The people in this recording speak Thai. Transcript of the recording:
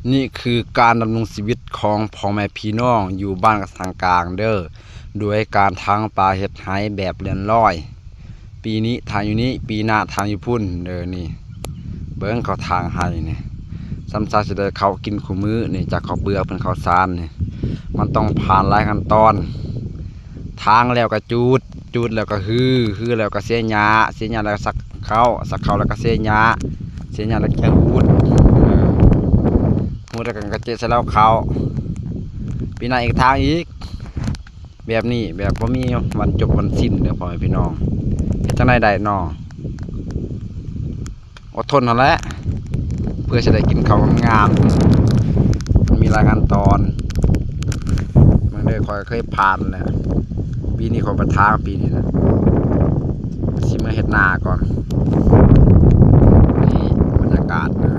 นี่คือการดำรงชีวิตของพ่อแม่พี่น้องอยู่บ้านทางกลางเด้อด้วยการทางปลาเฮ็ดไห้แบบเรียนร้อยปีนี้ทางอยู่นี้ปีหน้าทางอยู่พุ่นเด้อนี่เบิ่งเขาทางให้นี่ซ้ำซากสิได้เขากินคู่มื้อนี่จากเขาเบื่อเป็นข้าวสารนี่มันต้องผ่านหลายขั้นตอนทางแล้วก็จูดแล้วก็ฮือแล้วก็เสียหญ้าแล้วก็สักเข้าแล้วก็เสียหญ้าแล้วก็หูดแล้วก็กระเจาะใส่แล้วเขาปีหน้าอีกทางอีกแบบนี้แบบบ่มีวันจบวันสิ้นเด้อพ่อแม่พี่น้องเฮ็ดจังได๋ได้น้ออดทนนั่นแหละเพื่อจะได้กินข้าวงามๆมันมีหลายขั้นตอนมันได้ค่อยเคยผ่านแล้วปีนี้ขอประทางปีนี้นะสิมาเฮ็ดนาก่อนนี่บรรยากาศนะ